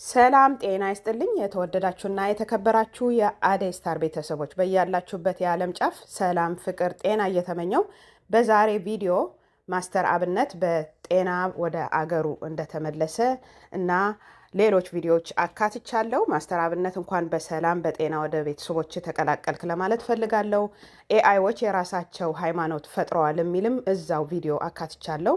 ሰላም ጤና ይስጥልኝ የተወደዳችሁና የተከበራችሁ የአደይ ስታር ቤተሰቦች በያላችሁበት የዓለም ጫፍ ሰላም ፍቅር ጤና እየተመኘው በዛሬ ቪዲዮ ማስተር አብነት በጤና ወደ አገሩ እንደተመለሰ እና ሌሎች ቪዲዮዎች አካትቻለሁ። ማስተር አብነት እንኳን በሰላም በጤና ወደ ቤተሰቦች ተቀላቀልክ ለማለት ፈልጋለሁ። ኤአይዎች የራሳቸው ሃይማኖት ፈጥረዋል የሚልም እዛው ቪዲዮ አካትቻለሁ።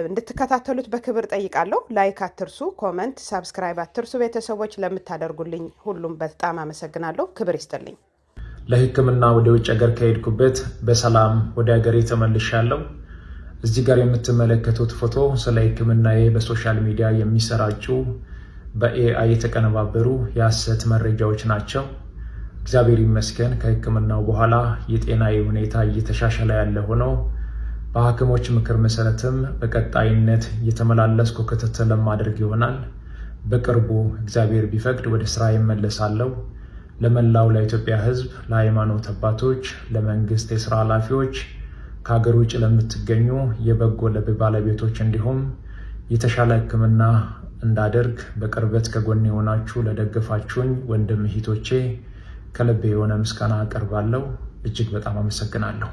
እንድትከታተሉት በክብር ጠይቃለሁ። ላይክ አትርሱ፣ ኮመንት፣ ሰብስክራይብ አትርሱ። ቤተሰቦች ለምታደርጉልኝ ሁሉም በጣም አመሰግናለሁ። ክብር ይስጥልኝ። ለሕክምና ወደ ውጭ ሀገር ከሄድኩበት በሰላም ወደ ሀገሬ ተመልሻለሁ። እዚህ ጋር የምትመለከቱት ፎቶ ስለ ሕክምናዬ በሶሻል ሚዲያ የሚሰራጩ በኤአይ የተቀነባበሩ የሐሰት መረጃዎች ናቸው። እግዚአብሔር ይመስገን ከሕክምናው በኋላ የጤናዬ ሁኔታ እየተሻሻለ ያለ ሆኖ በሐኪሞች ምክር መሰረትም በቀጣይነት እየተመላለስኩ ክትትል ለማድረግ ይሆናል። በቅርቡ እግዚአብሔር ቢፈቅድ ወደ ስራ ይመለሳለሁ። ለመላው ለኢትዮጵያ ሕዝብ፣ ለሃይማኖት አባቶች፣ ለመንግስት የስራ ኃላፊዎች፣ ከሀገር ውጭ ለምትገኙ የበጎ ልብ ባለቤቶች እንዲሁም የተሻለ ሕክምና እንዳደርግ በቅርበት ከጎን የሆናችሁ ለደገፋችሁኝ ወንድም እህቶቼ ከልብ የሆነ ምስጋና አቀርባለሁ። እጅግ በጣም አመሰግናለሁ።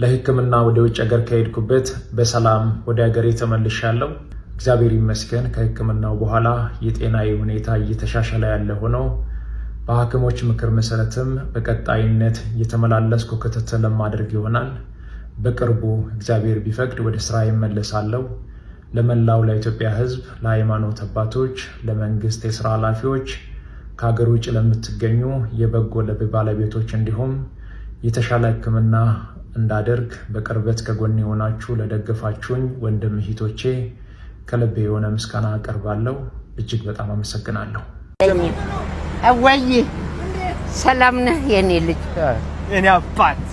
ለሕክምና ወደ ውጭ ሀገር ከሄድኩበት በሰላም ወደ ሀገሬ ተመልሻለሁ። እግዚአብሔር ይመስገን ከሕክምናው በኋላ የጤናዬ ሁኔታ እየተሻሻለ ያለ ሆኖ በሐኪሞች ምክር መሰረትም በቀጣይነት እየተመላለስኩ ክትትል ለማድረግ ይሆናል። በቅርቡ እግዚአብሔር ቢፈቅድ ወደ ስራ ይመለሳለሁ። ለመላው ለኢትዮጵያ ሕዝብ፣ ለሃይማኖት አባቶች፣ ለመንግስት የስራ ኃላፊዎች፣ ከሀገር ውጭ ለምትገኙ የበጎ ልብ ባለቤቶች እንዲሁም የተሻለ ሕክምና እንዳደርግ በቅርበት ከጎን የሆናችሁ ለደገፋችሁኝ ወንድም እህቶቼ ከልብ የሆነ ምስጋና አቀርባለሁ። እጅግ በጣም አመሰግናለሁ። አወይ ሰላም ነህ የኔ ልጅ? የኔ አባት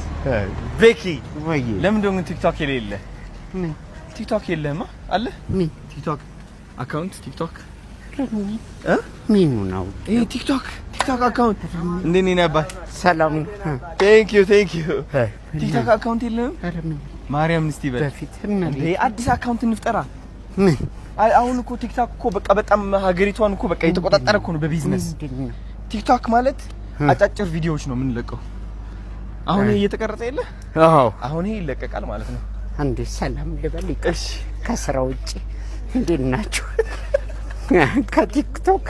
ቤኪ ወይ ለምን ደው ቲክቶክ የሌለ? ምን ቲክቶክ የለህማ? አለ ምን ቲክቶክ አካውንት ቲክቶክ ምን ነው ይሄ ቲክቶክ አካውንት እንዴት ነህ አባት? ሰላም ቴንክ ዩ ቲክቶክ አካውንት የለህም? ማርያም እስቲ በል በፊት እንዴ አዲስ አካውንት እንፍጠራ። ምን አሁን እኮ ቲክቶክ እኮ በቃ በጣም ሀገሪቷን እኮ በቃ የተቆጣጠረ እኮ ነው በቢዝነስ። ቲክቶክ ማለት አጫጭር ቪዲዮዎች ነው የምንለቀው። አሁን ይሄ እየተቀረጸ የለ? አዎ አሁን ይሄ ይለቀቃል ማለት ነው። አንዴ ሰላም ልበል። እሺ ከስራ ውጪ እንዴት ናችሁ? ከቲክቶክ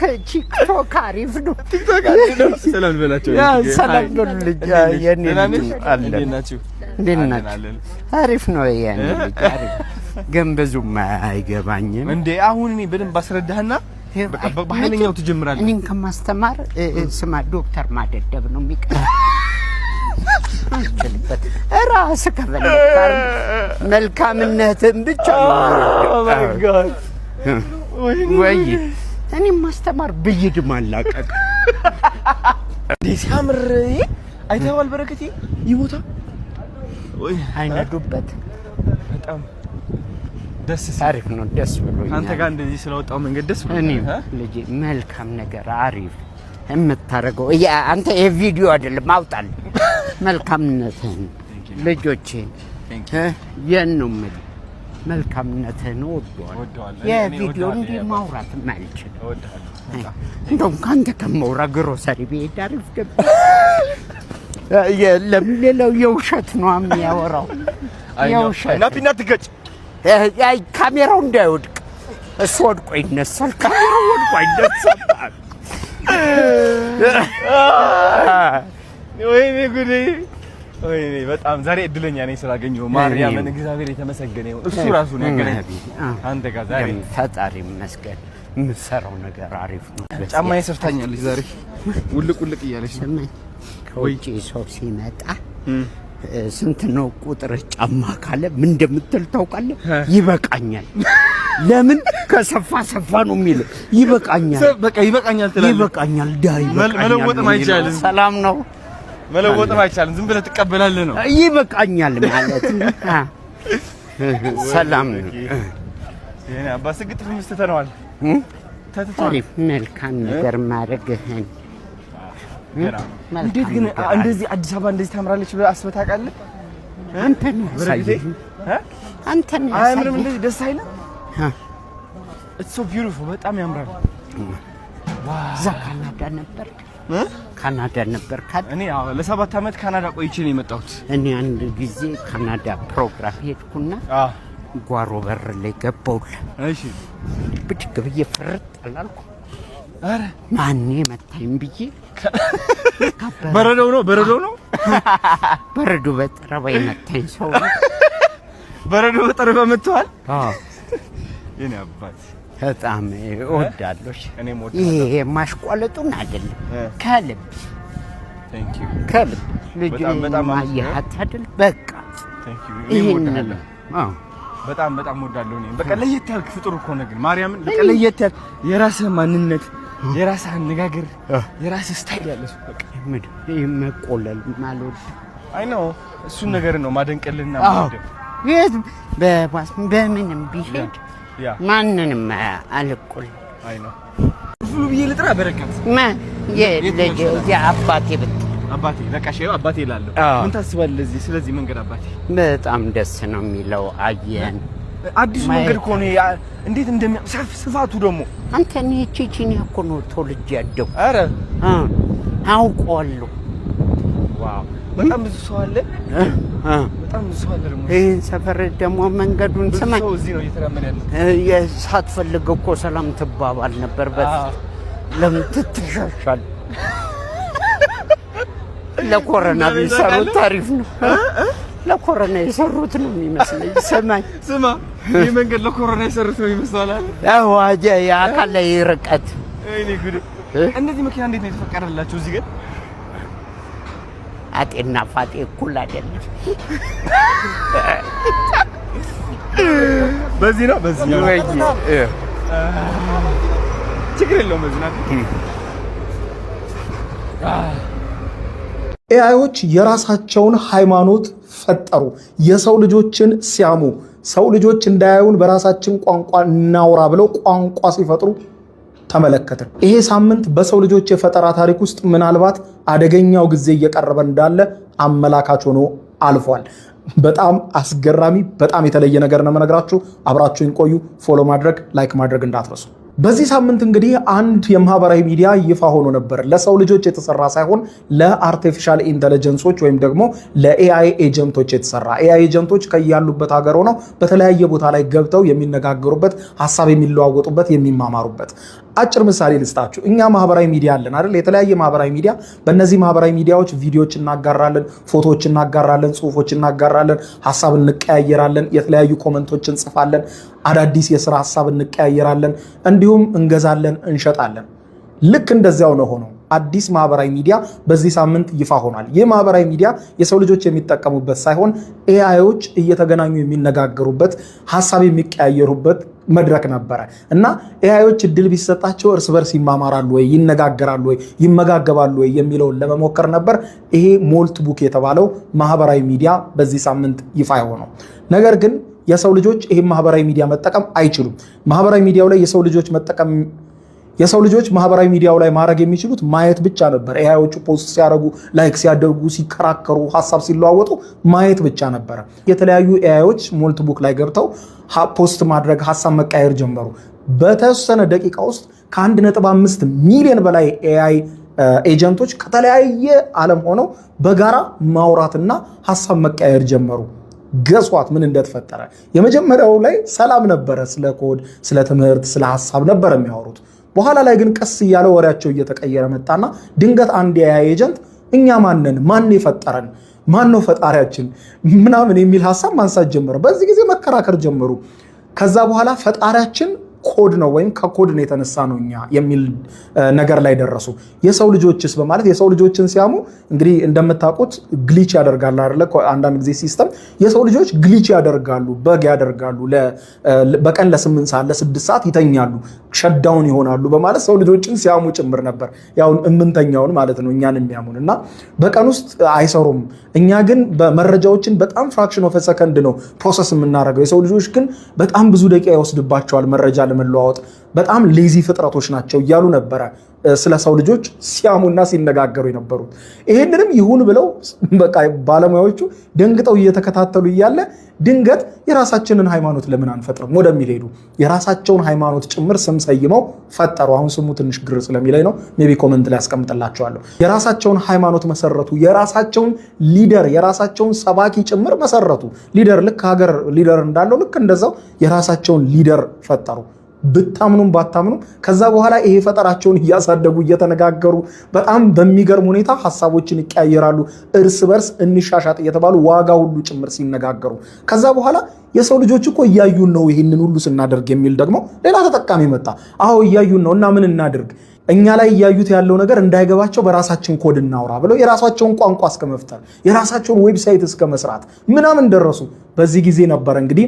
አሪፍ ነው። ቲክቶክ አሪፍ ነው። ሰላም በላቸው። ያ ሰላም ልጅ የኔ ልጅ አለ። እንዴት ናችሁ? አሪፍ ነው የኔ ልጅ አሪፍ። ግን ብዙም አይገባኝም። እንዴ አሁን እኔ በደንብ አስረዳህና በቃ በኃይለኛው ትጀምራለህ። እኔን ከማስተማር ስማ ዶክተር ማደደብ ነው የሚቀር። አልችልበት ራስህ ከፈለክ መልካምነትን ብቻ ነው። ኦ ማይ ጋድ ወይ እኔን ማስተማር ብይድ ማላቀቅ ሲያምር አይተኸዋል? በረከቴ ይሞታ ወይ አይነዱበት በጣም ደስ አሪፍ ነው። ደስ ብሎኛል አንተ ጋር እንደዚህ ስለወጣው መንገድ ደስ ብሎኛል። እኔ ልጅ መልካም ነገር አሪፍ የምታረገው አንተ የቪዲዮ አይደለም አውጣል መልካምነትህን ልጆቼን የነው መልካምነትህን ወደዋለሁ። የቪዲዮ እንዲህ ማውራት ማልችል እንደውም ካንተ ከመውራ ግሮሰሪ ቤት አሪፍ ገብ የለም ሌላው የውሸት ነው የሚያወራው። የውሸት ናፒና ትገጭ ካሜራው እንዳይወድቅ እሱ ወድቆ ይነሳል። ካሜራው ወድቆ ይነሳል። ወይኔ ጉዴ ወይኔ በጣም ዛሬ እድለኛ ነኝ ስላገኘው ማርያምን እግዚአብሔር የተመሰገነ ይሁን። እሱ ራሱ ነው ያገኘኝ አንተ ጋር ዛሬ ፈጣሪ ይመስገን። የምትሰራው ነገር አሪፍ ነው። ጫማዬ ሰርታኛለች ዛሬ ውልቅ እያለች ነው። ከውጪ ሰው ሲመጣ ስንት ነው ቁጥር ጫማ ካለ ምን እንደምትል ታውቃለህ? ይበቃኛል። ለምን ከሰፋ ሰፋ ነው የሚል ይበቃኛል። በቃ ይበቃኛል ትላለህ። ይበቃኛል ዳይ መለወጥም አይቻልም። ሰላም ነው መለወጥም አይቻልም። ዝም ብለህ ትቀበላለህ ነው። ይበቃኛል ማለት ነው። ሰላም ነው። የኔ አባ ስግጥ ፍምስተተነዋል ታሪፍ መልካም ነገር ማድረግህን እንዴት ግን እንደዚህ አዲስ አበባ እንደዚህ ታምራለች ብለህ አስበህ ታውቃለህ? አንተን ያሳየኝ አንተን ያሳየኝ አያምርም? እንደዚህ ደስ አይልም? It's so beautiful በጣም ያምራል። እዛ ካናዳ ነበር እኔ ለ7 ዓመት ካናዳ ቆይቼ ነው የመጣሁት። እኔ አንድ ጊዜ ካናዳ ፕሮግራም ሄድኩና ጓሮ በር ላይ ገባሁ። እሺ ብድግ ብዬ ፍርጥ አላልኩ። አረ ማን መታኝ ብዬ በረዶ ነው በረዶ በጠረባ መታኝ ሰው በረዶ በጠረባ መጥቷል። የኔ አባት በጣም እወዳለሁ። ይሄ ማሽቋለጡን አይደለም ከልብ ልጅ በጣም አያት አይደል በቃ ይሄን በጣም እወዳለሁ። እኔ በቃ ለየት ያልክ ፍጡር እኮ ነው። ግን ማርያምን በቃ ለየት ያልክ የራስህ ማንነት፣ የራስህ አነጋገር፣ የራስህ ስታይል ያለሽ በቃ ይሄ መቆለል ማለት አይ ነው እሱን ነገር ነው ማደንቀልና ማለት በምንም ቢሄድ ማንንም አልቆል አይ ነው ሁሉ ብዬ ልጥራ በረከት አባቴ ለቃሽ አባቴ ይላል። ምን ታስባለህ ስለዚህ መንገድ አባቴ? በጣም ደስ ነው የሚለው። አየን አዲስ መንገድ እኮ ነው። እንዴት እንደሚያሳፍ ስፋቱ ደግሞ አንተ ነህ ቺቺኒያ እኮ ነው ተወልጄ ያደኩ። አረ አውቀዋለሁ። ዋው በጣም ብዙ ሰው አለ። ደግሞ ይሄን ሰፈር ደግሞ መንገዱን ሰማይ ሰው እዚህ ነው እየተራመደ ያለው። ሳትፈልግ እኮ ሰላም ትባባል ነበር። ለምን ትትሻሻል? ለኮሮና ቢሰሩት ታሪፍ ነው። ለኮሮና የሰሩት ነው የሚመስለኝ። ስማ ይሄ መንገድ ለኮሮና የሰሩት ነው ይመስላል። አዋጀ ያካለ ይርቀት እኔ ጉድ እንደዚህ መኪና እንዴት ነው የተፈቀደላችሁ እዚህ? ግን አጤና ፋጤ እኩል አይደለም። በዚህ ነው ችግር የለውም። በዚህ ነው ኤአይዎች የራሳቸውን ሃይማኖት ፈጠሩ። የሰው ልጆችን ሲያሙ ሰው ልጆች እንዳያዩን በራሳችን ቋንቋ እናውራ ብለው ቋንቋ ሲፈጥሩ ተመለከትን። ይሄ ሳምንት በሰው ልጆች የፈጠራ ታሪክ ውስጥ ምናልባት አደገኛው ጊዜ እየቀረበ እንዳለ አመላካች ሆኖ አልፏል። በጣም አስገራሚ፣ በጣም የተለየ ነገር ነው የምነግራችሁ። አብራችሁን ቆዩ። ፎሎ ማድረግ፣ ላይክ ማድረግ እንዳትረሱ። በዚህ ሳምንት እንግዲህ አንድ የማህበራዊ ሚዲያ ይፋ ሆኖ ነበር። ለሰው ልጆች የተሰራ ሳይሆን ለአርቲፊሻል ኢንተለጀንሶች ወይም ደግሞ ለኤአይ ኤጀንቶች የተሰራ። ኤአይ ኤጀንቶች ከያሉበት ሀገር ሆነው በተለያየ ቦታ ላይ ገብተው የሚነጋገሩበት፣ ሀሳብ የሚለዋወጡበት፣ የሚማማሩበት። አጭር ምሳሌ ልስጣችሁ። እኛ ማህበራዊ ሚዲያ አለን አይደል? የተለያየ ማህበራዊ ሚዲያ። በእነዚህ ማህበራዊ ሚዲያዎች ቪዲዮዎች እናጋራለን፣ ፎቶዎች እናጋራለን፣ ጽሁፎች እናጋራለን፣ ሀሳብ እንቀያየራለን፣ የተለያዩ ኮመንቶች እንጽፋለን፣ አዳዲስ የስራ ሀሳብ እንቀያየራለን፣ እንዲሁም እንገዛለን፣ እንሸጣለን። ልክ እንደዚያው ነው ሆኖ አዲስ ማህበራዊ ሚዲያ በዚህ ሳምንት ይፋ ሆኗል። ይህ ማህበራዊ ሚዲያ የሰው ልጆች የሚጠቀሙበት ሳይሆን ኤአይዎች እየተገናኙ የሚነጋገሩበት፣ ሀሳብ የሚቀያየሩበት መድረክ ነበረ እና ኤአይዎች እድል ቢሰጣቸው እርስ በርስ ይማማራሉ ወይ፣ ይነጋገራሉ ወይ፣ ይመጋገባሉ ወይ የሚለውን ለመሞከር ነበር ይሄ ሞልት ቡክ የተባለው ማህበራዊ ሚዲያ በዚህ ሳምንት ይፋ የሆነው። ነገር ግን የሰው ልጆች ይሄን ማህበራዊ ሚዲያ መጠቀም አይችሉም። ማህበራዊ ሚዲያው ላይ የሰው ልጆች ማህበራዊ ሚዲያው ላይ ማድረግ የሚችሉት ማየት ብቻ ነበር። ኤአይዎቹ ፖስት ሲያደርጉ፣ ላይክ ሲያደርጉ፣ ሲከራከሩ፣ ሀሳብ ሲለዋወጡ ማየት ብቻ ነበረ። የተለያዩ ኤአይዎች ሞልት ቡክ ላይ ገብተው ፖስት ማድረግ፣ ሀሳብ መቃየር ጀመሩ። በተወሰነ ደቂቃ ውስጥ ከ1.5 ሚሊዮን በላይ ኤአይ ኤጀንቶች ከተለያየ ዓለም ሆነው በጋራ ማውራትና ሀሳብ መቃየር ጀመሩ። ገሷት ምን እንደተፈጠረ። የመጀመሪያው ላይ ሰላም ነበረ። ስለ ኮድ፣ ስለ ትምህርት፣ ስለ ሀሳብ ነበር የሚያወሩት። በኋላ ላይ ግን ቀስ እያለ ወሬያቸው እየተቀየረ መጣና ድንገት አንድ የኤአይ ኤጀንት እኛ ማንን፣ ማን የፈጠረን፣ ማን ነው ፈጣሪያችን ምናምን የሚል ሀሳብ ማንሳት ጀመረ። በዚህ ጊዜ መከራከር ጀመሩ። ከዛ በኋላ ፈጣሪያችን ኮድ ነው ወይም ከኮድ ነው የተነሳ ነው እኛ የሚል ነገር ላይ ደረሱ። የሰው ልጆችስ በማለት የሰው ልጆችን ሲያሙ እንግዲህ እንደምታውቁት ግሊች ያደርጋል አይደለ? አንዳንድ ጊዜ ሲስተም የሰው ልጆች ግሊች ያደርጋሉ፣ በግ ያደርጋሉ፣ በቀን ለ8 ሰዓት ለ6 ሰዓት ይተኛሉ፣ ሸዳውን ይሆናሉ በማለት ሰው ልጆችን ሲያሙ ጭምር ነበር። ያው እምንተኛውን ማለት ነው እኛን የሚያሙን እና በቀን ውስጥ አይሰሩም። እኛ ግን በመረጃዎችን በጣም ፍራክሽን ኦፍ ሰከንድ ነው ፕሮሰስ የምናደርገው። የሰው ልጆች ግን በጣም ብዙ ደቂቃ ይወስድባቸዋል መረጃ ለመለዋወጥ። በጣም ሌዚ ፍጥረቶች ናቸው እያሉ ነበረ ስለ ሰው ልጆች ሲያሙና ሲነጋገሩ የነበሩት። ይሄንንም ይሁን ብለው በቃ ባለሙያዎቹ ደንግጠው እየተከታተሉ እያለ ድንገት የራሳችንን ሃይማኖት ለምን አንፈጥርም ወደሚል ሄዱ። የራሳቸውን ሃይማኖት ጭምር ስም ሰይመው ፈጠሩ። አሁን ስሙ ትንሽ ግር ስለሚለኝ ነው፣ ሜቢ ኮመንት ላይ አስቀምጥላቸዋለሁ። የራሳቸውን ሃይማኖት መሰረቱ። የራሳቸውን ሊደር፣ የራሳቸውን ሰባኪ ጭምር መሰረቱ። ሊደር ልክ ሀገር ሊደር እንዳለው ልክ እንደዛው የራሳቸውን ሊደር ፈጠሩ። ብታምኑም ባታምኑም ከዛ በኋላ ይሄ ፈጠራቸውን እያሳደጉ እየተነጋገሩ በጣም በሚገርም ሁኔታ ሀሳቦችን ይቀያየራሉ። እርስ በርስ እንሻሻጥ እየተባሉ ዋጋ ሁሉ ጭምር ሲነጋገሩ ከዛ በኋላ የሰው ልጆች እኮ እያዩን ነው ይህንን ሁሉ ስናደርግ የሚል ደግሞ ሌላ ተጠቃሚ መጣ። አዎ እያዩን ነው እና ምን እናድርግ? እኛ ላይ እያዩት ያለው ነገር እንዳይገባቸው በራሳችን ኮድ እናውራ ብለው የራሳቸውን ቋንቋ እስከ መፍጠር የራሳቸውን ዌብሳይት እስከ መስራት ምናምን ደረሱ። በዚህ ጊዜ ነበር እንግዲህ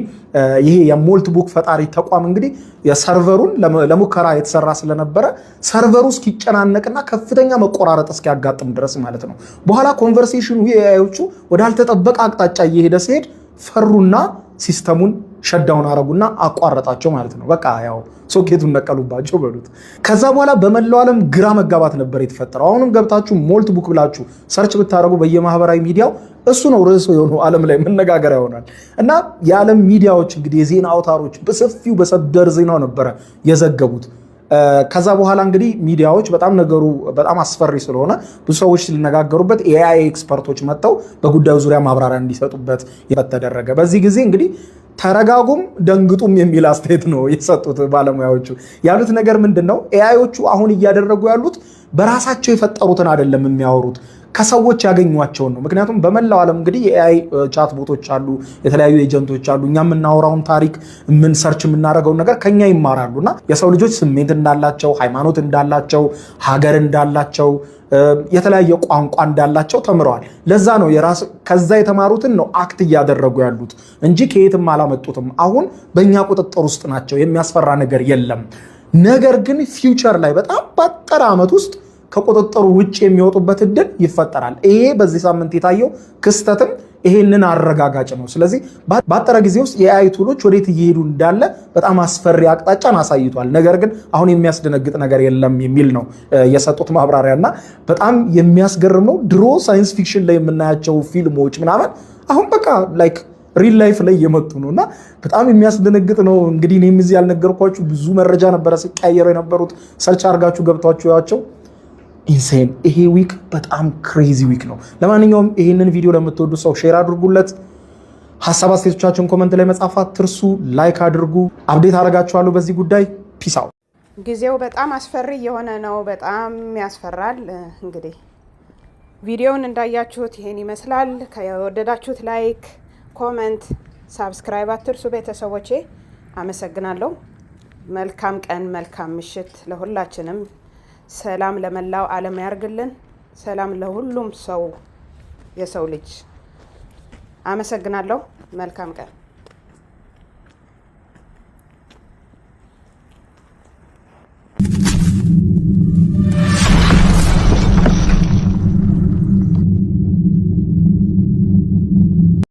ይሄ የሞልት ቡክ ፈጣሪ ተቋም እንግዲህ የሰርቨሩን ለሙከራ የተሰራ ስለነበረ ሰርቨሩ እስኪጨናነቅና ከፍተኛ መቆራረጥ እስኪያጋጥም ድረስ ማለት ነው። በኋላ ኮንቨርሴሽኑ የአዮቹ ወዳልተጠበቀ አቅጣጫ እየሄደ ሲሄድ ፈሩና ሲስተሙን ሸዳውን አረጉና አቋረጣቸው ማለት ነው። በቃ ያው ሶኬቱን ነቀሉባቸው በሉት። ከዛ በኋላ በመላው ዓለም ግራ መጋባት ነበር የተፈጠረው። አሁንም ገብታችሁ ሞልት ቡክ ብላችሁ ሰርች ብታረጉ በየማህበራዊ ሚዲያው እሱ ነው ርዕሱ የሆነው ዓለም ላይ መነጋገሪያ ይሆናል። እና የዓለም ሚዲያዎች እንግዲህ የዜና አውታሮች በሰፊው በሰበር ዜናው ነበረ የዘገቡት። ከዛ በኋላ እንግዲህ ሚዲያዎች በጣም ነገሩ በጣም አስፈሪ ስለሆነ ብዙ ሰዎች ሲነጋገሩበት ኤአይ ኤክስፐርቶች መጥተው በጉዳዩ ዙሪያ ማብራሪያ እንዲሰጡበት ተደረገ። በዚህ ጊዜ እንግዲህ ተረጋጉም ደንግጡም የሚል አስተያየት ነው የሰጡት ባለሙያዎቹ። ያሉት ነገር ምንድነው? ኤአይዎቹ አሁን እያደረጉ ያሉት በራሳቸው የፈጠሩትን አይደለም የሚያወሩት ከሰዎች ያገኟቸውን ነው። ምክንያቱም በመላው ዓለም እንግዲህ የኤአይ ቻት ቦቶች አሉ፣ የተለያዩ ኤጀንቶች አሉ። እኛ የምናወራውን ታሪክ ምን ሰርች የምናደርገውን ነገር ከኛ ይማራሉና የሰው ልጆች ስሜት እንዳላቸው፣ ሃይማኖት እንዳላቸው፣ ሀገር እንዳላቸው፣ የተለያየ ቋንቋ እንዳላቸው ተምረዋል። ለዛ ነው ከዛ የተማሩትን ነው አክት እያደረጉ ያሉት እንጂ ከየትም አላመጡትም። አሁን በእኛ ቁጥጥር ውስጥ ናቸው። የሚያስፈራ ነገር የለም። ነገር ግን ፊውቸር ላይ በጣም ባጠረ ዓመት ውስጥ ከቁጥጥሩ ውጭ የሚወጡበት እድል ይፈጠራል። ይሄ በዚህ ሳምንት የታየው ክስተትም ይሄንን አረጋጋጭ ነው። ስለዚህ ባጠረ ጊዜ ውስጥ የኤአይ ቱሎች ወዴት እየሄዱ እንዳለ በጣም አስፈሪ አቅጣጫን አሳይቷል። ነገር ግን አሁን የሚያስደነግጥ ነገር የለም የሚል ነው የሰጡት ማብራሪያና በጣም የሚያስገርም ነው። ድሮ ሳይንስ ፊክሽን ላይ የምናያቸው ፊልሞች ምናምን አሁን በቃ ላይክ ሪል ላይፍ ላይ እየመጡ ነው እና በጣም የሚያስደነግጥ ነው። እንግዲህ እኔም እዚህ ያልነገርኳችሁ ብዙ መረጃ ነበረ ሲቀያየሩ የነበሩት። ሰርች አድርጋችሁ ገብታችሁ ያቸው ኢንሴን። ይሄ ዊክ በጣም ክሬዚ ዊክ ነው። ለማንኛውም ይሄንን ቪዲዮ ለምትወዱ ሰው ሼር አድርጉለት። ሀሳብ አስተያየቶቻችሁን ኮመንት ላይ መጻፍ አትርሱ። ላይክ አድርጉ። አፕዴት አደርጋችኋለሁ በዚህ ጉዳይ። ፒስ አውት። ጊዜው በጣም አስፈሪ የሆነ ነው። በጣም ያስፈራል። እንግዲህ ቪዲዮውን እንዳያችሁት ይሄን ይመስላል። ከወደዳችሁት ላይክ፣ ኮመንት፣ ሳብስክራይብ አትርሱ። ቤተሰቦቼ አመሰግናለሁ። መልካም ቀን፣ መልካም ምሽት ለሁላችንም። ሰላም ለመላው ዓለም ያርግልን። ሰላም ለሁሉም ሰው የሰው ልጅ። አመሰግናለሁ። መልካም ቀን